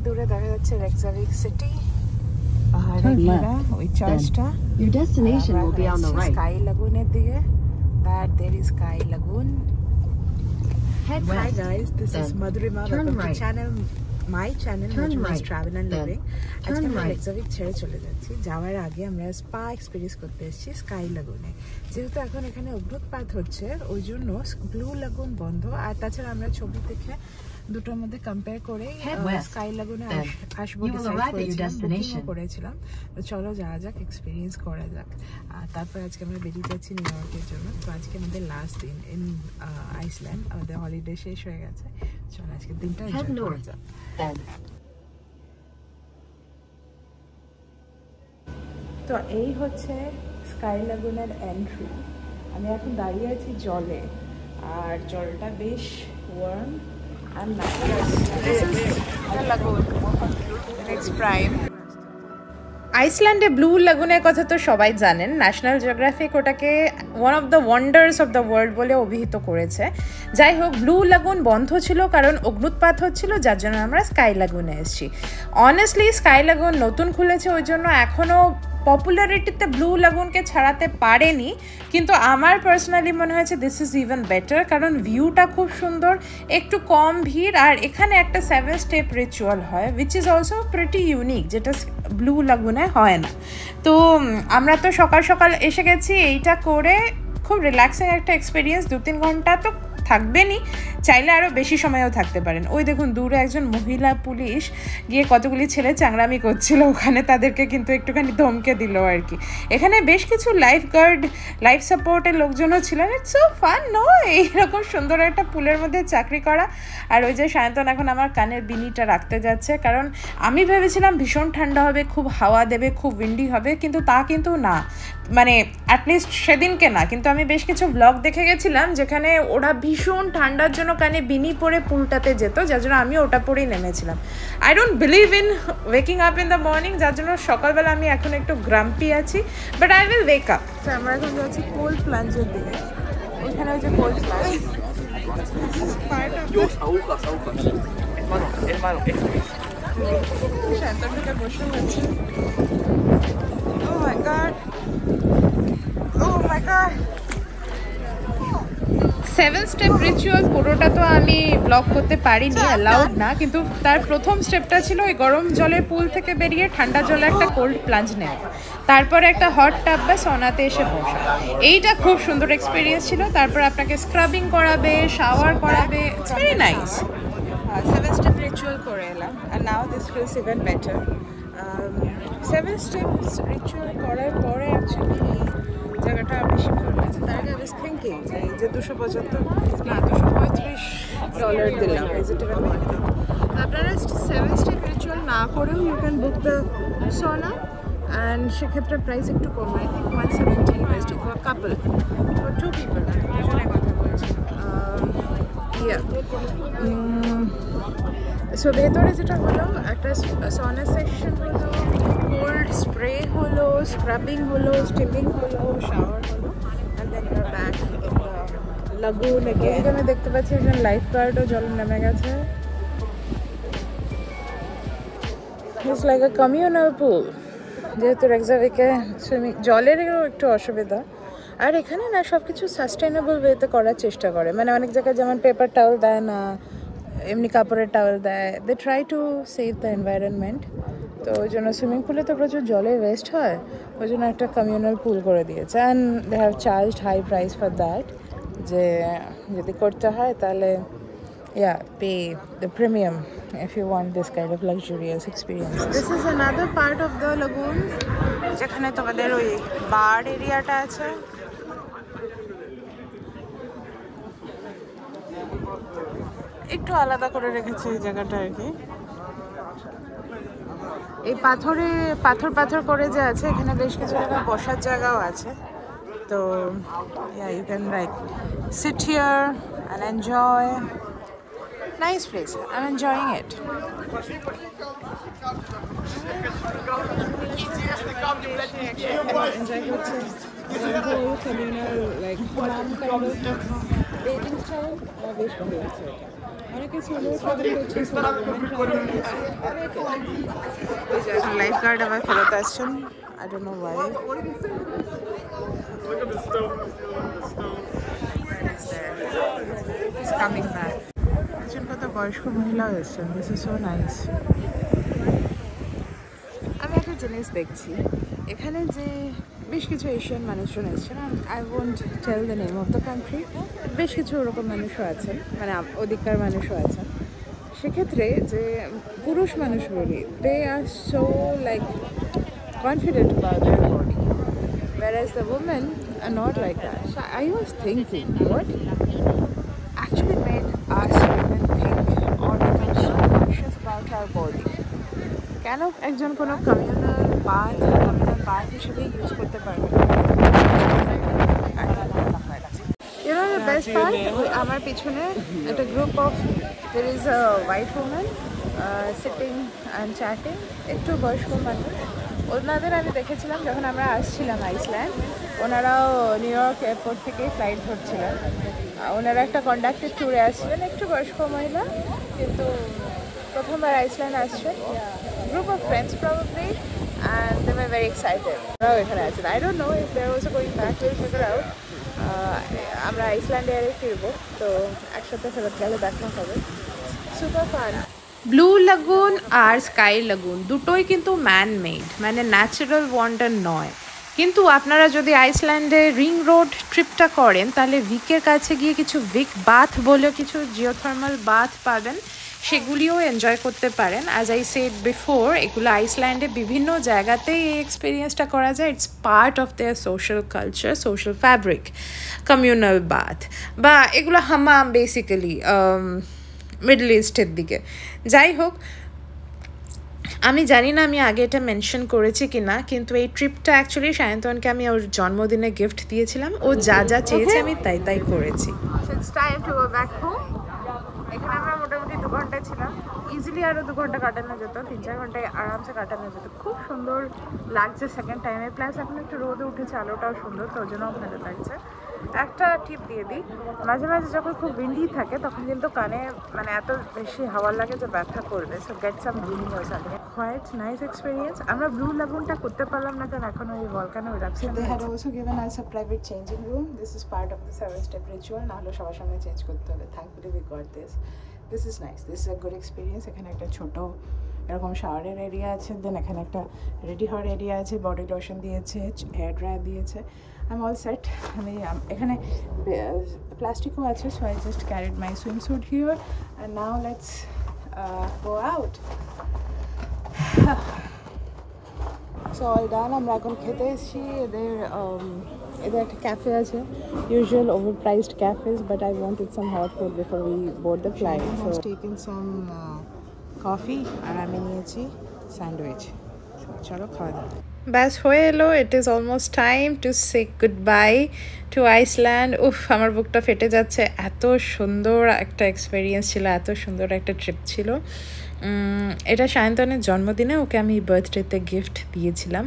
দূরে দেখা যাচ্ছে রেকজাভিক সিটি, পাহাড়ে ঘেরা ওই চার্চটা। Your destination will be on the right. Sky লাগুনের দিকে, that there is Sky Lagoon. Head west. Hi guys, this is Madhurima. Welcome to channel, my channel, Madhurima's Travel and Living. আজকে আমরা Reykjavik ছেড়ে চলে যাচ্ছি। যাওয়ার আগে আমরা স্পা এক্সপেরিয়েন্স করতে এসেছি স্কাই লাগুনে। যেহেতু এখন এখানে অগ্নুৎপাত হচ্ছে, ওই জন্য ব্লু লাগুন বন্ধ। আর তাছাড়া আমরা ছবি দেখে দুটোর মধ্যে কম্পেয়ার করে স্কাই লাগুনে আসবো ডিসাইড করেছিলাম। তো চলো যাওয়া যাক, এক্সপিরিয়েন্স করা যাক। তারপর আজকে আমরা বেরিয়ে যাচ্ছি নিউ ইয়র্কের জন্য। তো আজকে আমাদের লাস্ট দিন ইন আইসল্যান্ড, আমাদের হলিডে শেষ হয়ে গেছে। চলো আজকের দিনটা এনজয় করা যাক। তো এই হচ্ছে স্কাই লাগুনের এন্ট্রি। আমি এখন দাঁড়িয়ে আছি জলে, আর জলটা বেশ warm and nice. This is the lagoon. It's prime. আইসল্যান্ডে ব্লু লাগুনের কথা তো সবাই জানেন। ন্যাশনাল জিওগ্রাফিক ওটাকে one of the wonders of the world বলে অভিহিত করেছে। যাই হোক, ব্লু লাগুন বন্ধ ছিল কারণ অগ্নুৎপাত হচ্ছিল, যার জন্য আমরা স্কাই লাগুনে এসেছি। অনেস্টলি স্কাই লাগুন নতুন খুলেছে, ওই জন্য এখনও পপুলারিটিতে ব্লু লাগুনকে ছাড়াতে পারেনি, কিন্তু আমার পার্সোনালি মনে হয়েছে দিস ইজ ইভেন বেটার, কারণ ভিউটা খুব সুন্দর, একটু কম ভিড়, আর এখানে একটা 7 স্টেপ রিচুয়াল হয় which is also pretty unique, যেটা ব্লু লাগুনে হয় না। তো আমরা তো সকাল সকাল এসে গেছি, এইটা করে খুব রিল্যাক্সিং একটা এক্সপিরিয়েন্স। 2-3 ঘন্টা তো থাকবেনই, চাইলে আরও বেশি সময়ও থাকতে পারেন। ওই দেখুন দূরে একজন মহিলা পুলিশ গিয়ে কতগুলি ছেলে চাংড়ামি করছিল ওখানে, তাদেরকে কিন্তু একটুখানি ধমকে দিল আর কি। এখানে বেশ কিছু লাইফ গার্ড, লাইফ সাপোর্টের লোকজনও ছিলেন। ইটস সো ফান নো, এইরকম সুন্দর একটা পুলের মধ্যে চাকরি করা। আর ওই যে সায়ন্তন এখন আমার কানের বিনিটা রাখতে যাচ্ছে, কারণ আমি ভেবেছিলাম ভীষণ ঠান্ডা হবে, খুব হাওয়া দেবে, খুব উইন্ডি হবে, কিন্তু তা কিন্তু না, মানে অ্যাটলিস্ট সেদিনকে না। কিন্তু আমি বেশ কিছু ব্লগ দেখে গেছিলাম যেখানে ওরা ভীষণ ঠান্ডার জন্য কানে বিনি পরে পুলটাতে যেত, যার জন্য আমি ওটা পরেই নেমেছিলাম। I don't believe in waking up in the morning, যার জন্য সকালবেলা আমি এখন একটু গ্রাম্পি আছি, but I will wake up. তো আমরা এখন যাচ্ছি কোল্ড প্লাঞ্জের দিকে। ওইখানে ওই যে কোল্ড প্লাঞ্জ, শান্তনকে বসে আছে। ও মাই গড, ও মাই গড। 7 স্টেপ রিচুয়াল পুরোটা তো আমি ব্লগ করতে পারিনি, অ্যালাউড না, কিন্তু তার প্রথম স্টেপটা ছিল ওই গরম জলের পুল থেকে বেরিয়ে ঠান্ডা জলে একটা কোল্ড প্লাঞ্জ নেওয়া, তারপরে একটা হট টাব বা সনাতে এসে বসা। এইটা খুব সুন্দর এক্সপিরিয়েন্স ছিল। তারপর আপনাকে স্ক্রাবিং করাবে, শাওয়ার করাবে, it's very nice. 7 step ritual করে এলাম, আর now this feels even better. 7 steps ritual করার পরে অ্যাকচুয়ালি জায়গাটা বেশি ভালো লাগছে। তার আগে আই ওয়াজ থিঙ্কিং যে $235 দিলাম ভিজিটিভ অ্যামাউন্ট। আপনারা 7 স্টেপ রিচুয়াল না করেও you can book the sauna, and সেক্ষেত্রে প্রাইস একটু কম, I think $117 for couple, for 2 people. দুজনে কথা বলছি। সো ভেতরে যেটা হলো, একটা সনা সেকশন হলো, কোল্ড স্প্রে হলো, স্ক্রাবিং হলো, স্টিমিং হলো, শাওয়ার হলো, and then you are back in the lagoon again. এখানে দেখতে পাচ্ছি একজন লাইফ গার্ডও জলে নেমে গেছে। It's like a communal pool, যেহেতু রেকজাভিকে সুইমিং জলেরও একটু অসুবিধা। আর এখানে না সব কিছু সাস্টেনেবল ওয়েতে করার চেষ্টা করে, মানে অনেক জায়গায় যেমন পেপার টাওয়েল দেয় না, এমনি কাপড়ের টাওয়েল দেয়, they try to save the environment. তো ওই জন্য সুইমিং পুলে তো প্রচুর জলে ওয়েস্ট হয়, ওই জন্য একটা কমিউনাল পুল করে দিয়েছে, and they have charged high price for that, যে যদি করতে হয় তাহলে pay the premium if you want this kind of luxurious experience. This is another part of the lagoon, যেখানে তোমাদের ওই বার এরিয়াটা আছে। একটু আলাদা করে রেখেছে এই জায়গাটা আর কি। এই পাথর করে যে আছে, এখানে বেশ কিছু জায়গা বসার জায়গাও আছে। তো you can like sit here and enjoy. Nice place. I'm enjoying it. Enjoy করছে whole communal like hammam kind of bathing style. বেশ ভালো লাগছে এটা। অনেকে সোলো ট্রাভেল করছে, সোলো ট্রাভেল করছে। লাইফ গার্ড আবার ফেরত আসছেন, I don't know Y. Coming back. একজন কত বয়স্ক মহিলা এসেছেন, দিস ইজ সো নাইস। আমি একটা জিনিস দেখছি, এখানে যে বেশ কিছু এশিয়ান মানুষজন এসেছেন, I won't tell the name of the country, বেশ কিছু ওরকম মানুষও আছেন, মানে ওদিককার মানুষও আছেন। সেক্ষেত্রে যে পুরুষ মানুষগুলি, they are so like confident about their body, whereas the women are not like that. So I was thinking, what actually made us women think or become so conscious about our body? কেন একজন কোনো communal bath হিসেবে use করতে পারবে না? You know the best part? আমার পিছনে একটা group of, there is a white woman sitting and chatting, একটু বয়স্ক মানুষ। ওনাদের আমি দেখেছিলাম যখন আমরা আসছিলাম আইসল্যান্ড, ওনারাও নিউ ইয়র্ক এয়ারপোর্ট থেকে ফ্লাইট ধরছিলেন। ওনারা একটা কন্ডাক্টেড ট্যুরে আসছিলেন, একটু বয়স্ক মহিলা, কিন্তু প্রথমবার আইসল্যান্ড আসছেন। Group of friends probably, and they were very excited. ওরাও এখানে আছেন। I don't know if they're also going back, we'll figure out. আমরা আইসল্যান্ডে এর ফিরবো, তো একসাথে ফেরত গেলে দেখা হবে। Super fun. ব্লু লাগুন আর স্কাই লাগুন দুটোই কিন্তু ম্যান মেড, মানে ন্যাচারাল ওয়ান্ডার নয়। কিন্তু আপনারা যদি আইসল্যান্ডে রিং রোড ট্রিপটা করেন, তাহলে ভিকের কাছে গিয়ে কিছু ভিক বাথ বলে কিছু জিওথার্মাল বাথ পাবেন, সেগুলিও এনজয় করতে পারেন। অ্যাজ আই সেড বিফোর, এগুলো আইসল্যান্ডে বিভিন্ন জায়গাতেই এই এক্সপিরিয়েন্সটা করা যায়। It's part of their social culture, social fabric, communal bath, বা এগুলো হামাম বেসিক্যালি মিডল ইস্টের দিকে। যাই হোক, আমি জানি না আমি আগে এটা মেনশন করেছি কি না, কিন্তু এই ট্রিপটা অ্যাকচুয়ালি সায়ন্তনকে আমি ওর জন্মদিনে গিফট দিয়েছিলাম। ও যা যা চেয়েছে আমি তাই তাই করেছি। এখানে আমরা মোটামুটি 2 ঘন্টা ছিলাম, ইজিলি আরও 2 ঘন্টা কাটানো যেত, 3-4 ঘন্টায় আরামসে কাটানো যেত। খুব সুন্দর লাগছে সেকেন্ড টাইমে, প্লাস এখন একটু রোদে উঠেছে, আলোটাও সুন্দর, তো ওই জন্যও ভালো লাগছে। একটা টিপ দিয়ে দিই, মাঝে মাঝে যখন খুব উইন্ডি থাকে তখন কিন্তু কানে মানে এত বেশি হাওয়া লাগে যে ব্যথা করবে, so get some breathing or something. Quite nice experience. আমরা ব্লু লাগুনটা করতে পারলাম না কারণ এখন ওই volcano eruption. They had also given us a private changing room, this is part of the 7-step ritual, না হলে সবার সামনে চেঞ্জ করতে হবে। Thankfully we got this, this is nice, this is a good experience. এখানে একটা ছোট এরকম শাওয়ারের এরিয়া আছে, দেন এখানে একটা রেডি হওয়ার এরিয়া আছে, বডি লোশন দিয়েছে, হেয়ার ড্রায়ার দিয়েছে। I'm all set. আমি এখানে প্লাস্টিকও আছে, so I just carried my swimsuit here and now let's go out. So all done. আমরা এখন খেতে এসেছি। এদের একটা ক্যাফে আছে, usual overpriced cafes, but I wanted some hot food before we board the flight. So taken some coffee আর আমি নিয়েছি sandwich. চলো খাওয়া দাওয়া। ব্যাস হয়ে এলো, it is almost time to say good bye to Iceland. উফ, আমার বুকটা ফেটে যাচ্ছে, এত সুন্দর একটা এক্সপিরিয়েন্স ছিল, এত সুন্দর একটা ট্রিপ ছিল। এটা সায়ন্তনের জন্মদিনে ওকে আমি বার্থডেতে গিফট দিয়েছিলাম।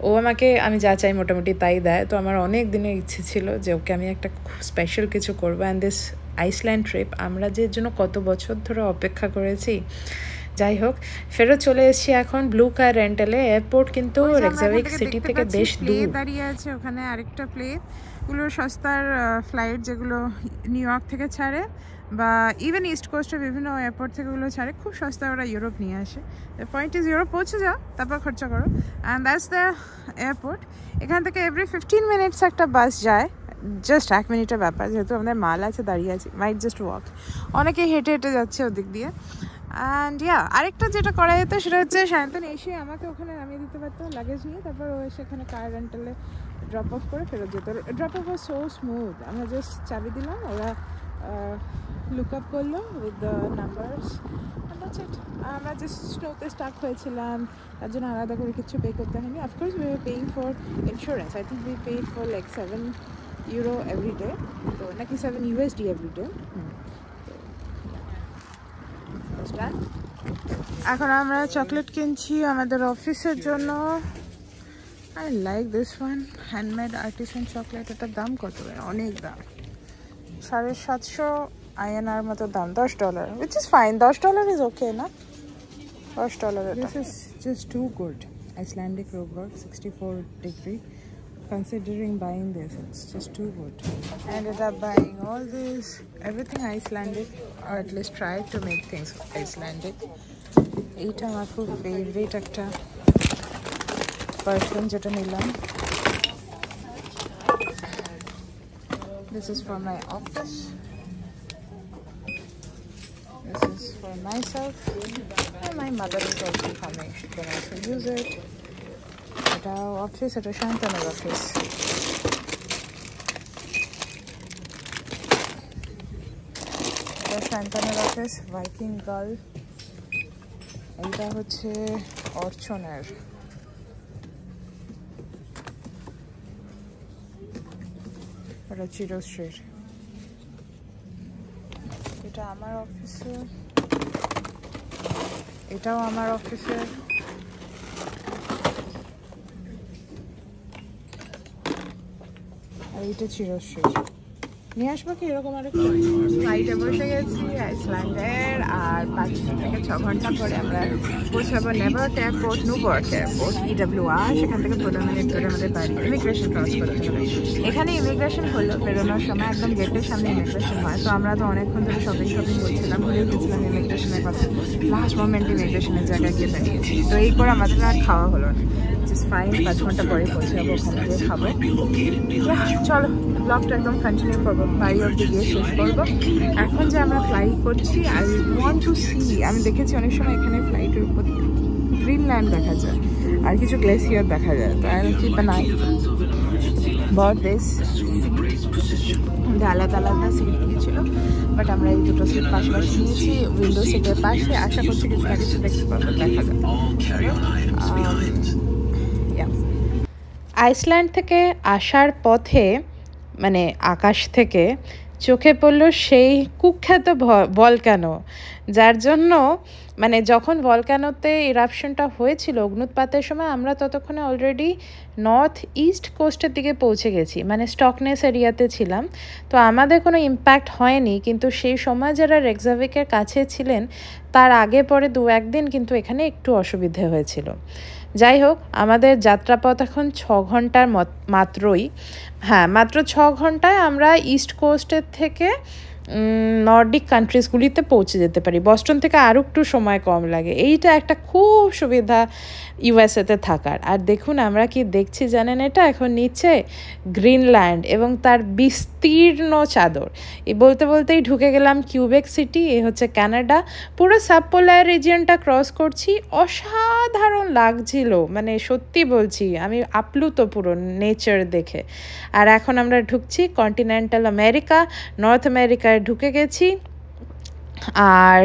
ও আমাকে আমি যা চাই মোটামুটি তাই দেয়, তো আমার অনেক দিনের ইচ্ছে ছিল যে ওকে আমি একটা স্পেশাল কিছু করবো। অ্যান্ড দিস আইসল্যান্ড ট্রিপ আমরা যে জন্য কত বছর ধরে অপেক্ষা করেছি। যাই হোক, ফেরত চলে এসেছি এখন ব্লু কার রেন্টালে। এয়ারপোর্ট কিন্তু রেকজাভিক সিটি থেকে বেশ দূর। দাঁড়িয়ে আছে ওখানে আরেকটা প্লেন, এগুলো সস্তার ফ্লাইট যেগুলো নিউ ইয়র্ক থেকে ছাড়ে বা ইভেন ইস্ট কোস্টের বিভিন্ন এয়ারপোর্ট থেকে ওগুলো ছাড়ে, খুব সস্তায় ওরা ইউরোপ নিয়ে আসে। দ্য পয়েন্ট ইজ ইউরোপ পৌঁছে যাও, তারপর খরচা করো, অ্যান্ড দ্যাটস দ্য এয়ারপোর্ট। এখান থেকে এভরি 15 মিনিটস একটা বাস যায়, জাস্ট 1 মিনিটের ব্যাপার, যেহেতু আমাদের মাল আছে, দাঁড়িয়ে আছি, মাইট জাস্ট ওয়াক। অনেকে হেঁটে হেঁটে যাচ্ছে ওদিক দিয়ে। অ্যান্ড আরেকটা যেটা করা যেত সেটা হচ্ছে সায়ন্তন এসে আমাকে ওখানে নামিয়ে দিতে পারতো লাগেজ নিয়ে, তারপর ও এসে এখানে কার রেন্টালে ড্রপ অফ করে ফেরত যেত। Drop off was so smooth, আমরা জাস্ট চাবি দিলাম, ওরা লুক আপ করলো উইথ দ্য নাম্বারস, আমরা জাস্ট স্নোতে স্টাক হয়েছিলাম, তার জন্য আলাদা করে কিছু পে করতে হয়নি। Of course we are paying for insurance, I think we paid for like €7 everyday, তো নাকি $7 এভরিডে। এখন আমরা চকলেট কিনছি আমাদের অফিসের জন্য। I like this one, handmade artisan chocolate. এটার দাম কত? অনেক দাম, 750 INR মতো দাম $10, which is fine. $10 is okay, na? $10 এটা. This is just too good. Icelandic rugbrod, 64 degree. Considering buying this, it's just too good. I ended up buying all this, everything Icelandic, or at least try to make things Icelandic. Eta আমার খুব favorite একটা perfume যেটা নিলাম. This is for my office. This is for myself. And my mother is also coming. She can also use it. Eta office, eta Shantanu's office. Eta Shantanu's office, Viking Girl. Eta হচ্ছে অর্চনের. এটা চিরশ্রীর. এটা আমার অফিসে, এটাও আমার অফিসে. আর এটা চিরশ্রীর. নিয়ে আসবো কি এরকম আরেকটা? ফ্লাইটে বসে গেছি আইসল্যান্ডের, আর 5 থেকে 6 ঘন্টা পরে আমরা পৌঁছাবো নেভার্ট এয়ারপোর্ট, নিউপোর্ট এয়ারপোর্ট, EWR. সেখান থেকে 15 মিনিট ধরে আমাদের বাড়ি ইমিগ্রেশন ক্রস করতে হবে. এখানে ইমিগ্রেশন হলো, বেরোনোর সময় একদম গেটের সামনে ইমিগ্রেশন হয়. তো আমরা তো অনেকক্ষণ ধরে শপিং বলছিলাম, ভুলে গেছিলাম ইমিগ্রেশনের কথা. লাস্ট মোমেন্ট ইমিগ্রেশনের জায়গায় গিয়ে দাঁড়িয়েছি. তো এই করে আমাদের আর খাওয়া হলো না. জাস্ট ফাইন, 5 ঘন্টা পরে পৌঁছাবো, ওখানে গিয়ে খাবো. চলো ব্লগটা একদম কন্টিনিউ করবো, বাড়ি অব্দি গিয়ে শেষ করবো. এখন যে আমরা ফ্লাই করছি, আই ওয়ান্ট টু সি. আমি দেখেছি অনেক সময় এখানে ফ্লাইটের উপর গ্রিনল্যান্ড দেখা যায় আর কিছু গ্লেসিয়ার দেখা যায়. তো I keep an I about this. আলাদা আলাদা সিট দিয়েছিল, বাট আমরা এই দুটো সিট পাশাপাশি নিয়েছি, উইন্ডো সিটের পাশে. আশা করছি কিছু না কিছু দেখতে পাবো, দেখা যাবে. আইসল্যান্ড থেকে আসার পথে মানে আকাশ থেকে চোখে পড়লো সেই কুখ্যাত ভলক্যানো, যার জন্য মানে যখন ভলক্যানোতে ইরাপশনটা হয়েছিল অগ্নুৎপাতের সময়, আমরা ততক্ষণে অলরেডি নর্থ ইস্ট কোস্টের দিকে পৌঁছে গেছি, মানে স্টকনেস এরিয়াতে ছিলাম. তো আমাদের কোনো ইম্প্যাক্ট হয়নি, কিন্তু সেই সময় যারা রেকজাভিকের কাছে ছিলেন তার আগে পরে 2-1 দিন কিন্তু এখানে একটু অসুবিধে হয়েছিল. যাই হোক, আমাদের যাত্রাপথ এখন 6 ঘন্টার মাত্রই. হ্যাঁ, মাত্র 6 ঘন্টায় আমরা ইস্ট কোস্টের থেকে নর্ডিক কান্ট্রিজগুলিতে পৌঁছে যেতে পারি. বস্টন থেকে আরও একটু সময় কম লাগে. এইটা একটা খুব সুবিধা ইউএসএতে থাকার. আর দেখুন আমরা কি দেখছি জানেন, এটা এখন নিচে গ্রিনল্যান্ড এবং তার বিস্তীর্ণ চাদর. এই বলতে বলতেই ঢুকে গেলাম কিউবেক সিটি. এ হচ্ছে কানাডা. পুরো সাবপোলার রিজিয়নটা ক্রস করছি. অসাধারণ লাগছিল, মানে সত্যি বলছি, আমি আপ্লুত পুরো নেচার দেখে. আর এখন আমরা ঢুকছি কন্টিনেন্টাল আমেরিকা, নর্থ আমেরিকায় ঢুকে গেছি. আর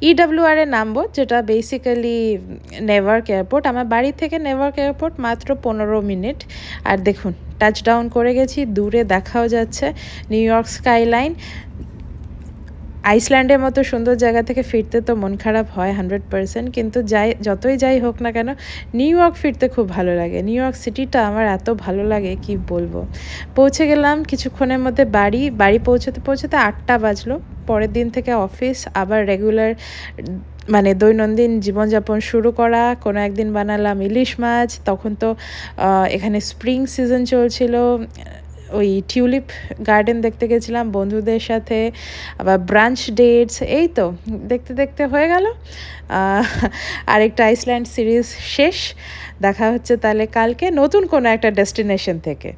EWR-এ নামবো, যেটা বেসিক্যালি নেভার্ক এয়ারপোর্ট. আমার বাড়ি থেকে নেভার্ক এয়ারপোর্ট মাত্র 15 মিনিট. আর দেখুন টাচ ডাউন করে গেছি, দূরে দেখাও যাচ্ছে নিউ ইয়র্ক স্কাইলাইন. আইসল্যান্ডের মতো সুন্দর জায়গা থেকে ফিরতে তো মন খারাপ হয় 100%, কিন্তু যতই যাই হোক না কেন নিউ ইয়র্ক ফিরতে খুব ভালো লাগে. নিউ ইয়র্ক সিটিটা আমার এত ভালো লাগে কি বলবো. পৌঁছে গেলাম কিছুক্ষণের মধ্যে বাড়ি পৌঁছতে 8টা বাজলো. পরের দিন থেকে অফিস, আবার রেগুলার মানে দৈনন্দিন জীবনযাপন শুরু করা. কোনো একদিন বানালাম ইলিশ মাছ, তখন তো এখানে স্প্রিং সিজন চলছিল. ওই টিউলিপ গার্ডেন দেখতে গেছিলাম বন্ধুদের সাথে, আবার ব্রাঞ্চ ডেটস, এই তো দেখতে দেখতে হয়ে গেল আরেকটা আইসল্যান্ড সিরিজ শেষ. দেখা হচ্ছে তাহলে কালকে নতুন কোনো একটা ডেস্টিনেশন থেকে.